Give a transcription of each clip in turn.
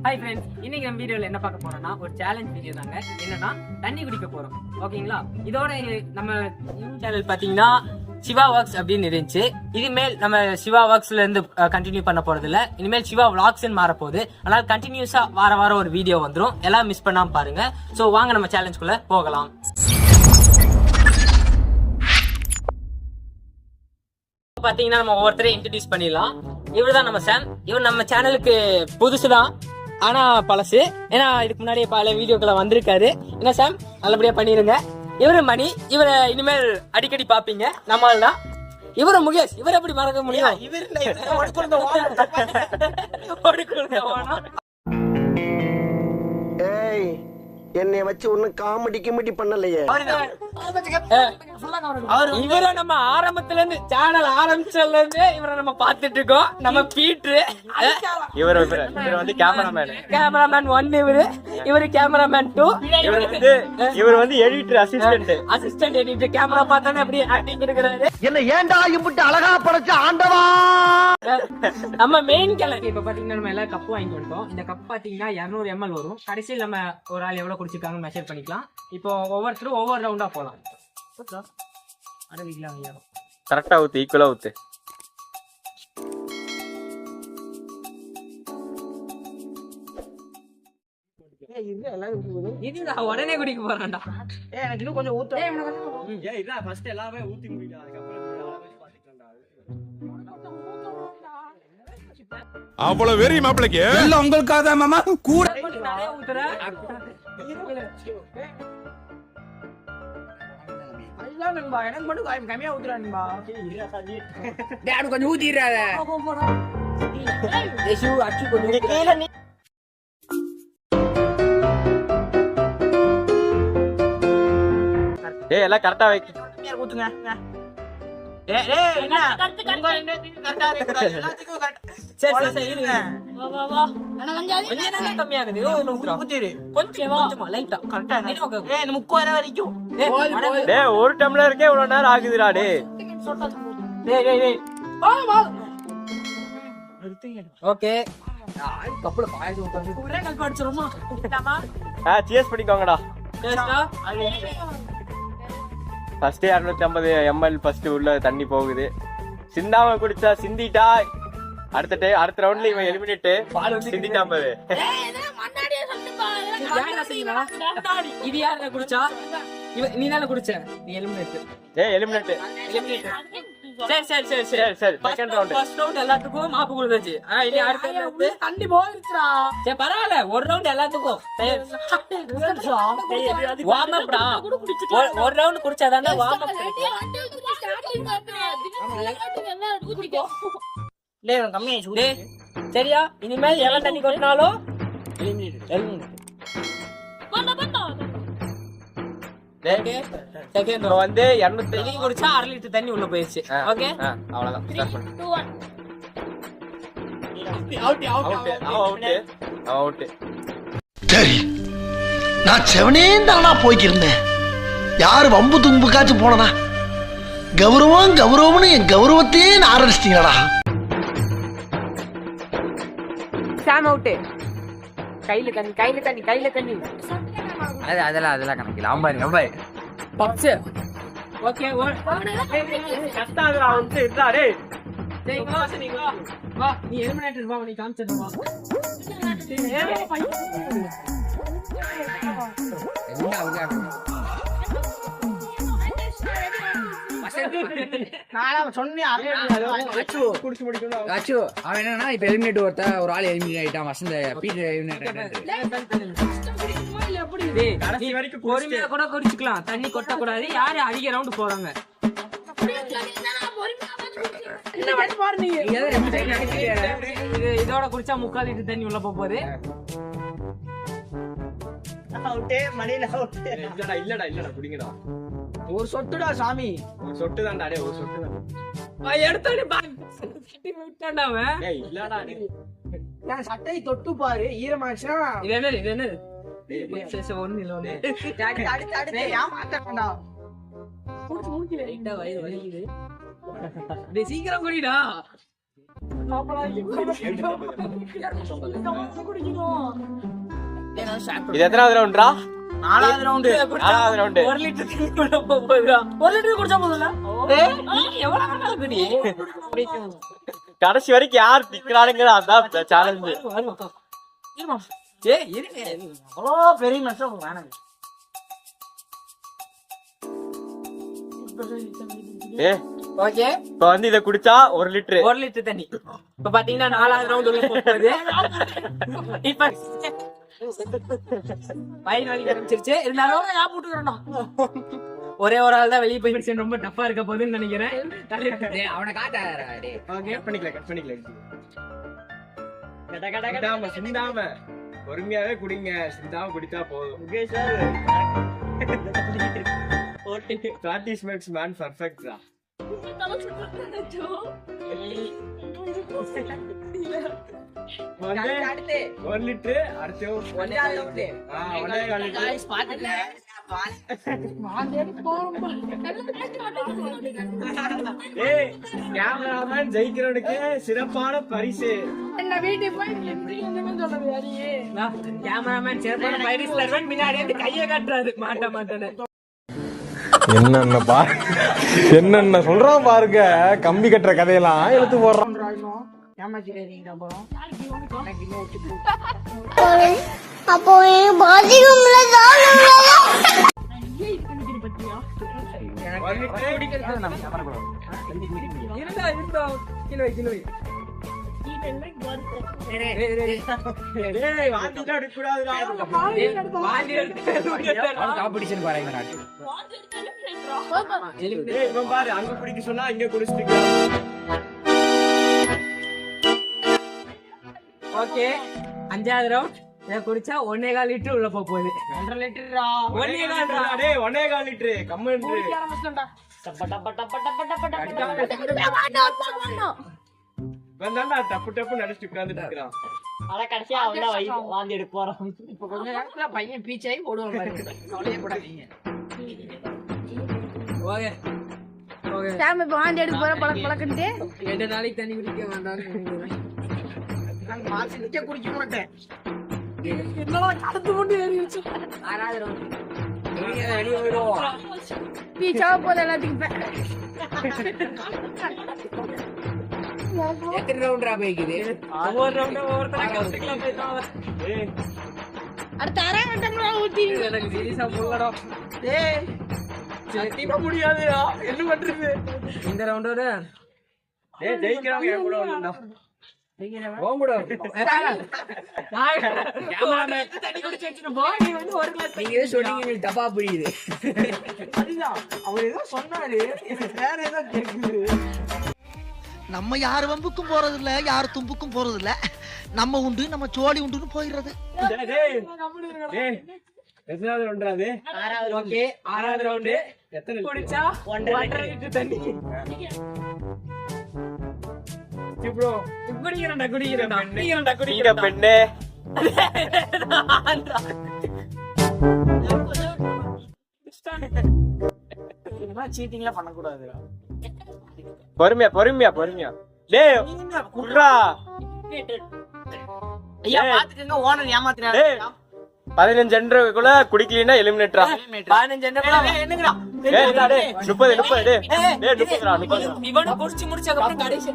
Hi friends, இன்னைக்கு நம்ம வீடியோவில் என்ன பார்க்க போறோம்னா ஒரு சேலஞ்ச் வீடியோ தாங்க. என்னன்னா தண்ணி குடிக்க போறோம். ஓகேங்களா? இதோட நம்ம சேனல் பார்த்தீங்கன்னா சிவா ஒர்க்ஸ் அப்படின்னு இருந்துச்சு. இனிமேல் நம்ம சிவா ஒர்க்ஸ்ல இருந்து கண்டினியூ பண்ண போறது இல்ல. இனிமேல் சிவா விளாக்ஸ் மாற போகுது. அதனால கண்டினியூஸா வாரம் ஒரு வீடியோ வந்துடும். எல்லாம் மிஸ் பண்ணாம பாருங்க. ஸோ வாங்க நம்ம சேலஞ்சுக்குள்ள போகலாம். பாத்தீங்கன்னா நம்ம ஒவ்வொருத்தரையும் இன்ட்ரடியூஸ் பண்ணிடலாம். இவர் தான் நம்ம சாம். இவர் நம்ம சேனலுக்கு புதுசுதான், ஆனா பழசு. ஏன்னா இதுக்கு முன்னாடியே பல வீடியோக்களை வந்திருக்காரு. என்ன சாம், நல்லபடியா பண்ணிருங்க. இவரு மணி, இவரை இனிமேல் அடிக்கடி பாப்பீங்க. நம்மளால தான். இவரு முகேஷ், இவர் எப்படி மறக்க முடியும்? என்னை வச்சு ஒன்னும் காமெடி பண்ணலையே. இவரை நம்ம ஆரம்பத்துல இருந்து சேனல் ஆரம்பிச்சதுல இருந்து இவரை நம்ம பாத்துட்டு இருக்கோம். நம்ம பீட்ரு இவர் வந்து கேமராமேன் 1, இவரு கேமராமேன் 2, இவர் வந்து எடிட்டர் அசிஸ்டன்ட் எடிட்டர். கேமரா பார்த்தானே அப்படியே ஆக்டிங் இருக்கிறாரு. என்ன ஏன்டா இம்புட்டு அழகா படைச்ச ஆண்டவா. நம்ம மெயின் கேலரி இப்ப பாத்தீங்கன்னா நம்ம எல்லாம் கப்பு வாங்கி வந்துட்டோம். இந்த கப் பாத்தீங்கன்னா 200 ml வரும். கடைசியில் நம்ம ஒரு ஆள் எவ்வளவு குடிச்சிருக்காங்க மெஷர் பண்ணிக்கலாம். இப்போ ஒவ்வொருத்தரும் ஒவ்வொரு ரவுண்டா போலாம். கரெக்டா ஊத்து, ஈக்குவலா ஊத்து. உடனே குடிக்க போறான்டா. எனக்கு இன்னும் கொஞ்சம் ஊத்து. எல்லாமே ஊத்தி முடிக்கலாம். அவ்வளவு வெறி மாப்பிளைக்கு இல்ல உங்களுக்காக மாமா கூட எனக்கு மட்டும் கம்மியா ஊத்துறானுபா. கொஞ்சம் ஊத்திடுறாரு. எல்லாம் கரெக்டா வைக்க ஊத்துங்க. ஒரு டம்ளருக்கே இவ்வளவு நேரம் ஆகுதுடா. ஓகே, சியர்ஸ் பண்ணிக்கோங்கடா. ஃபர்ஸ்ட் 250 ml ஃபர்ஸ்ட் உள்ள தண்ணி போகுது. சிந்தாம குடிச்சா சிந்திட்டா அடுத்த ரவுண்ட்ல இவன் எலிமினேட். சிந்திட்டா பாரு. இது யார குடிச்சா? நீ தான குடிச்ச? நீ எலிமினேட். எலிமினேட். சரி செகண்ட் ரவுண்ட். ஃபர்ஸ்ட் ரவுண்ட் எல்லாத்துக்கும் மாப்பு கொடுத்தாச்சு. இனி அடுத்த ரவுண்ட் தண்ணி போயிடுச்சுடா. சரி பரவாயில்ல, ஒரு ரவுண்ட் எல்லாத்துக்கும் வார்ம் அப்டா. ஒரு ரவுண்ட் குடிச்சாதானே வார்ம் அப். சரியா? இனிமேல் எவ்வளவு தண்ணி கொட்டினாலும் வந்து 200 குடிச்சா 1/2 லிட்டர் தண்ணி உள்ள போயிடுச்சு. ஓகே, அவ்வளவுதான். சரி, நான் செவனேந்தானா போய்க்கிருந்தேன். யாரு வம்பு தும்புக்காச்சும் போனனா? கௌரவம்னு என் கௌரவத்தையே ஆரம்பிச்சிட்டீங்களா? சாம் அவுட். கையில தண்ணி. அதெல்லாம் கணக்கில்ல. அம்பாரு பப்ஸ். ஓகே, கஷ்டாதுடா வந்து இருந்தா. வா, நீ எலிமினேட்டர் வா, நீ காமிச்சிட்டு வா. அவன் என்னன்னா இப்ப எலிமினேட் ஒரு ஆள் எலிமினேட் ஆயிட்டான். வசந்த பீட்டர் பொறுமையா கூட குடிச்சுக்கலாம். தண்ணி கொட்ட கூடாது. யாரு அதிக ரவுண்ட் போறாங்க? இதோட குடிச்சா 3/4 லிட்டர் தண்ணி உள்ள போகுது. இல்லடா குடிங்கடா. ஒரு சொட்டுடா சாமி. ஒரு சொட்டு தான்டா. ஒரு சொட்டு தான். சட்டை தொட்டு பாரு, ஈரமாச்சுன்னா சீக்கிரம் குடிடா. இது எத்தனாவது ரவுண்டா? 4வது ரவுண்டு. 4வது ரவுண்டு. 1 லிட்டர் தண்ணி குள்ள போகுதுடா. 1 லிட்டர் குடிச்சா போதும்ல? எவ்வளவு வேணாலும் குடி. கடைசி வரைக்கும் யார் நிக்கிறானுங்க அதான் சேலஞ்சு. ஏய் இருங்க. அவ்வளோ பெரிய நஷ்டம் வேணாங்க. ஏ ஓகே. இப்ப வந்து இத குடிச்சா 1 லிட்டர் 1 லிட்டர் தண்ணி. இப்ப பாத்தீங்கன்னா 4வது ரவுண்ட் உள்ள போகுது. இப்ப வயிறு வலி ஆரம்பிச்சிருச்சு. இருந்தாலும் நான் போட்டுக்கிறேன். ஒரே ஒரு ஆள் தான் வெளியே போய் மிஷன் ரொம்ப டஃப்பா இருக்க போகுதுன்னு நினைக்கிறேன். அவனை காட்டாதடா டேய். ஓகே கட் பண்ணிக்கலாம். சிந்தாம சிந்தாம பொறுமையாவே குடிங்க. சிந்தாம குடித்தா போதும். Mukesh sir practice makes man perfect டா. அடுத்து 1 லிட்டர் அடுத்து 1 ரவுண்டு. 1.5 லிட்டர். பாத்துங்க. ஏய் கேமராமேன் ஜெயிக்கிறவனுக்கு சிறப்பான பரிசு. கேமராமேன் சிறப்பான பரிசு தருவேன். முன்னாடி வந்து கையை காட்டுறாரு. மாட்டேன்னு என்னென்ன சொல்றான் பாருங்க. கம்பி கட்டுற கதையெல்லாம் எடுத்து போடுறான். அப்போ பாதிக்கும்ல காம்படிஷன் பாருங்க நாட்டு. பாரு அங்க குடிக்க சொன்னா இங்க குடிச்சிட்டு. ஓகே 5வது ரவுண்ட். இதை குடிச்சா 1.25 லிட்டர் உள்ள போகுது. 1.5 லிட்டரா? 1.25 லிட்டர் கம்மன். வந்தாண்டா டப்பு டப்பு நடிச்சு உட்கார்ந்துட்டு இருக்கான். அத கடைசியா அவன் வாந்தி எடுக்க போறான். இப்ப கொஞ்ச நேரத்துல பையன் பீச்சாயி ஓடுவான் பாருங்க. கவலையே படாதீங்க. Okay okay. சாமி பாண்டி எடுக்க போற பழக்கன்ட்டு 2 நாளைக்கு தண்ணி குடிக்க வேண்டாம்னு நினைக்கிறேன். நான் மாசி நிக்க குடிக்க மாட்டேன். என்னடா கடந்து கொண்டு ஏறிச்சு. 6வது ரவுண்ட். வெளிய போய்டுவோம். பீச்சா போத எல்லாத்துக்கும் எத்தனை ரவுண்டா போய்க்குது? ஒவ்வொரு ரவுண்ட் ஒவ்வொருத்தர கஷ்டக்கலாம் போய்தான். ஏய் அடுத்த அரை கண்டம்ல ஊத்தி எனக்கு சீரியஸா போலடா. டேய் சத்தியமா முடியாதுடா. என்ன பண்றது? இந்த ரவுண்டோட டேய் ஜெயிக்கிறவங்க என் கூட வரணும்டா. போங்க கூட. நான் கேமராமேன் தண்ணி குடிச்சு வச்சிட்டு போய் வந்து 1 கிளாஸ் நீங்க ஏதோ சொன்னீங்க எனக்கு தப்பா புரியுது. அதுதான் அவர் ஏதோ சொன்னாரு. வேற ஏதோ கேக்குது. நம்ம யார் வம்புக்கும் போறது இல்ல, யார் தும்புக்கும் போறது இல்ல. நம்ம உண்டு நம்ம சோழி உண்டுன்னு போயிடுறது. டேய் டேய் எத்தனாவது ரவுண்டா அது? 6வது. ஓகே 6வது ரவுண்ட். எத்தனை குடிச்சா 1.5 லிட்டர் தண்ணி. ப்ரோ குடிக்கிறேன்டா. நீங்க பெண்ணே. சீட்டிங்ல பண்ண கூடாது. பொறுமையா டேய் குட்ரா. ஐயா பாத்துக்கங்க. ஓனர் ஏமாத்துறாரு. டேய் 15 ஜெனரேக்குள்ள குடிக்கலனா எலிமினேட்டரா. 15 ஜெனரேக்குள்ள என்னங்கடா? டேய் 30 டேய் 30 இவன குடிச்சு முடிச்சதுக்கு அப்புறம் கடைசி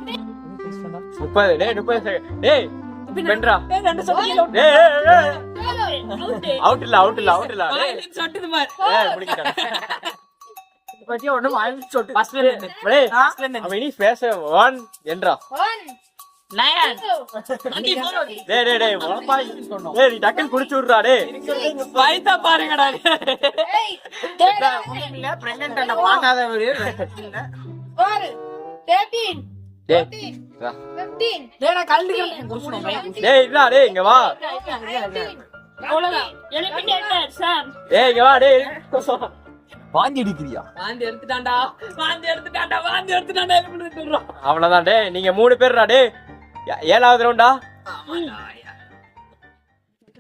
30 டேய் 30 டேய் பெண்றா. டேய் 2 சொட்டில டேய் அவுட் இல்ல டேய் சொட்டுது பாரு. ஏய் குடிக்கடா. பத்தி ஒண்ணு வாங்கி சொட்டு. ஃபர்ஸ்ட்ல இருந்து டேய் ஃபர்ஸ்ட்ல இருந்து அவ இனி பேச 1 என்றா. 9 டேய் ஓப்பா சொன்னோம். டேய் நீ டக்கன் குடிச்சு விடுறா டேய். வைத்தா பாருங்கடா. இல்ல பிரெக்னன்ட் அண்ணா பார்க்காதவரு. 13 டேய் வா. 15 டேய் நான் கல்லுக்கு குடிச்சோம் பையன். டேய் இல்ல டேய் இங்க வா. அவ்வளவுதான் எலிமினேட்டர் சார். டேய் இங்க வா டேய். வாந்தி எடுக்கிறியா? வாந்தி எடுத்துட்டான்டா. எப்படி சொல்றோம்? அவ்வளவுதான் டேய் நீங்க 3 பேர்டா டேய். 7வது ரவுண்டா?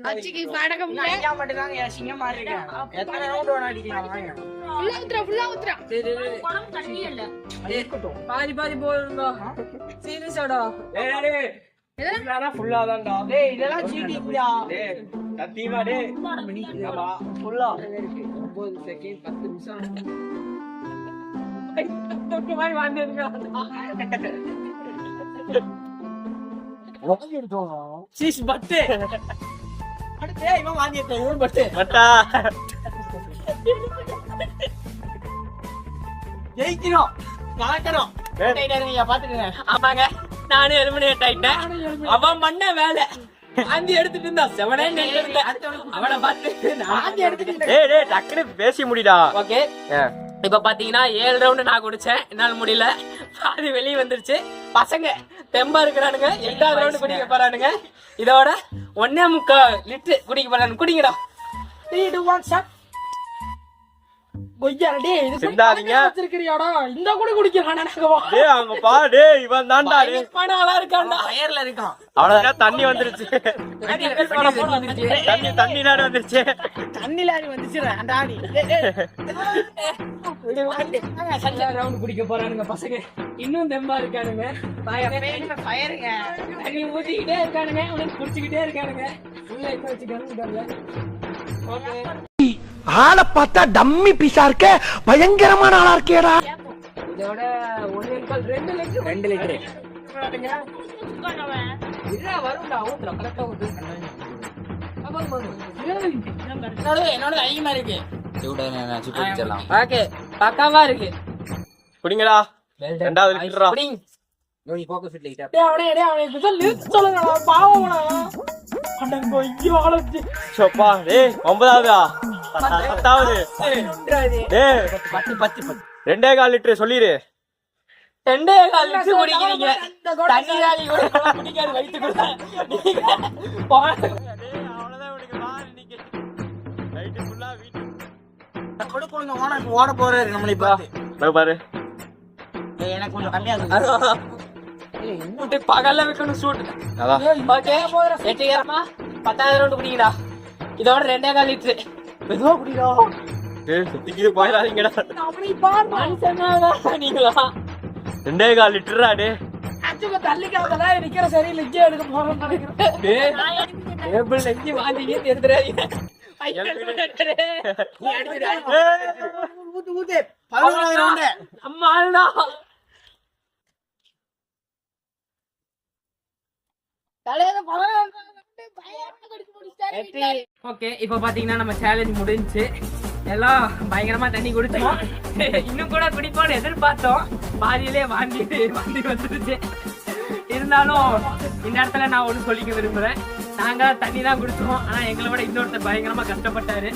அச்சிக்கு படகம் இல்ல. ஐயா மட்டும் தாங்க அசிங்கமா இருக்கேன். எத்தனை ரவுண்ட் வேணா அடிக்கலாம் வாங்க. ஃபுல்லா ஊத்துறா. சரி சரி. குடம் தண்ணி இல்ல. பாதி பாதி போடுங்க. சீரியஸாடா. டேய் இதெல்லாம் ஃபுல்லா தான்டா. டேய் இதெல்லாம் சீட்டிங்டா. டேய் சத்தியமா டேய். ஆமா ஃபுல்லா. 9 செகண்ட் 10 நிமிஷம். தொட்டு மாதிரி வாங்கிருங்க. வாங்கி எடுத்தோம். சீஸ் பட்டு. அடுத்து இவன் வாங்கி எடுத்தான். இவன் பட்டு. பட்டா ஜெயிக்கணும். காட்டணும். டைட்டா பாத்துக்கங்க. ஆமாங்க. நானே எலிமினேட் ஆயிட்டேன். அவன் பண்ண வேலை ஆந்தி எடுத்துட்டு இருந்தா செவனே நின்று அவனை பார்த்து ஆந்தி எடுத்துட்டு. டேய் டக்குனு பேசி முடிடா. ஓகே இப்ப பாத்தீங்கன்னா 7 ரவுண்ட் நான் குடிச்சேன். என்னால முடியல. பாதி வெளியே வந்துருச்சு. பசங்க தெம்பா இருக்கிறானுங்க. 8வது ரவுண்ட் குடிக்க போறானுங்க. இதோட 1.25 லிட்டர் குடிக்க போறானுங்க. குடிங்கடா. 3 2 1 ஷாட். சிந்தாதீங்க. இந்த கூட குடிக்கிறான். டேய் அங்க பா டேய் இவன் தான்டா டேய். பணாலா இருக்கான்டா. ஃபயர்ல இருக்கான். அவ்வளவுதான் தண்ணி வந்துருச்சு. தண்ணி நாடு வந்துருச்சு. தண்ணி லாரி வந்துச்சுடா அண்டாடி. ரவுண்ட் குடிக்க போறானுங்க பசங்க. இன்னும் தெம்பா இருக்கானுங்க. ஃபயருங்க. தண்ணி ஊத்திக்கிட்டே இருக்கானுங்க. உனக்கு குடிச்சுக்கிட்டே இருக்கானுங்க. உள்ள எங்க வச்சுக்கானுங்க. ஓகே ஆளை பார்த்தா டம்மி பீஸா இருக்க, பயங்கரமான ஆளா இருக்கேடா. இதோட 2 லிட்டர் வரும்டா. ஊத்துறோம் கரெக்டா ஊத்து. என்னோட அதிகமா இருக்கு. ஓகே பக்காவா இருக்கு. குடிங்கடா. 2வது லிட்டரா. சோப்பா டேய் 9வதா 10வது. டேய் 2.25 லிட்டர் சொல்லிரு. 2.25 லிட்டர் குடிக்கிறீங்க. தண்ணி ராலி கூட குடிக்காது வயித்து கூட. அவ்வளவுதான் உனக்கு வா இன்னைக்கு. நைட் ஃபுல்லா வீட்டு ஓட போறாரு நம்மளை பார்த்து. பாரு எனக்கு கொஞ்சம் கம்மியா இருக்கு. பகல்ல வைக்கணும் சூட். அதான் ஓகே வெற்றிகரமா 10வது ரவுண்ட் குடிங்கடா. இதோட 2.25 லிட்டர் மெதுவா குடிடா. டேய் சுத்திக்கிது போயிடாதீங்கடா. நீங்களா 2.25 லிட்டரா டேய். தள்ளிக்காதடா. நிக்கிற சரி லிஜ் எடுக்க போறோம் நினைக்கிறேன். டேபிள் நெஞ்சி வாங்கியே தெரிஞ்சிராதீங்க. ஊத்து ஊத்து 11வது ரவுண்ட். அம்மா ஆளுடா. ஓகே இப்ப பாத்தீங்கன்னா நம்ம சேலஞ்ச் முடிஞ்சுச்சு. எல்லாம் பயங்கரமா தண்ணி குடிச்சோம். இன்னும் கூட குடிப்போம்னு எதிர்பார்த்தோம். பாதியிலே வாந்தி வந்துருச்சு. இருந்தாலும் இந்த இடத்துல நான் ஒண்ணு சொல்லிக்க விரும்புறேன். நாங்க தண்ணி தான் குடிச்சோம். ஆனா எங்களோட இன்னொருத்தர் பயங்கரமா கஷ்டப்பட்டாரு.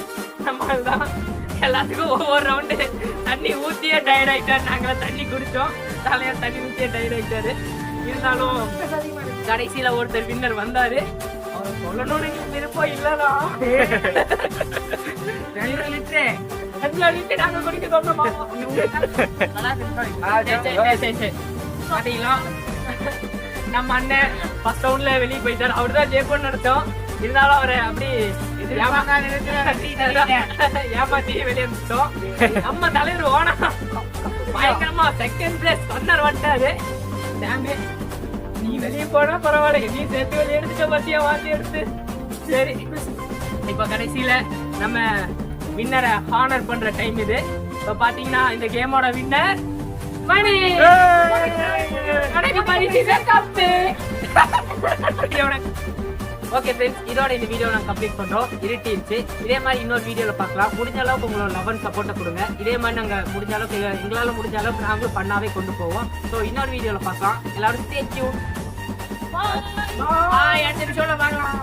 நம்மதான் எல்லாத்துக்கும் ஒவ்வொரு ரவுண்டு தண்ணி ஊத்தியே டயர்ட் ஆயிட்டாரு. நாங்க தண்ணி குடிச்சோம். தலையா தண்ணி ஊத்தியே டயர்ட் ஆயிட்டாரு. இருந்தாலும் கடைசியில ஒருத்தர் வின்னர் வந்தாரு. அவர் சொல்லணும்னு விருப்பம் இல்லடா. 2 லிட்டர் நாங்க குடிக்க சொன்னோமா? பாத்தீங்களா நம்ம அண்ணன் ஃபர்ஸ்ட் ரவுண்ட்ல வெளியே போயிட்டாரு. அவர்தான் ஜெயிப்போம்னு நினைச்சோம். இருந்தாலும் அவரை அப்படி ஏமாத்தி வெளியே இருந்துட்டோம். நம்ம தலைவர் ஓனா பயங்கரமா செகண்ட் பிளேஸ் சொன்னார் வந்துட்டாரு. நீ வெளியே போனா பரவாயில்ல. நீ சேர்த்து வெளியே எடுத்துட்ட பத்தியா வாந்தி எடுத்து. சரி இப்ப கடைசியில நம்ம வின்னரை ஹானர் பண்ற டைம் இது. இப்ப பாத்தீங்கன்னா இந்த கேமோட வின்னர் மணி. ஓகே ஃப்ரெண்ட்ஸ் இதோட இந்த வீடியோ நான் கம்ப்ளீட் பண்றோம். இருட்டிருச்சு. இதே மாதிரி இன்னொரு வீடியோல பார்க்கலாம். முடிஞ்ச அளவுக்கு உங்களோட லவ் சப்போர்ட்டை கொடுங்க. இதே மாதிரி நாங்க முடிஞ்ச அளவுக்கு எங்களால முடிஞ்ச அளவுக்கு நாங்களும் பண்ணாவே கொண்டு போவோம். ஸோ இன்னொரு வீடியோல பார்க்கலாம். எல்லாரும் ஸ்டே டியூன். பாய். அடுத்த வீடியோல பார்க்கலாம்.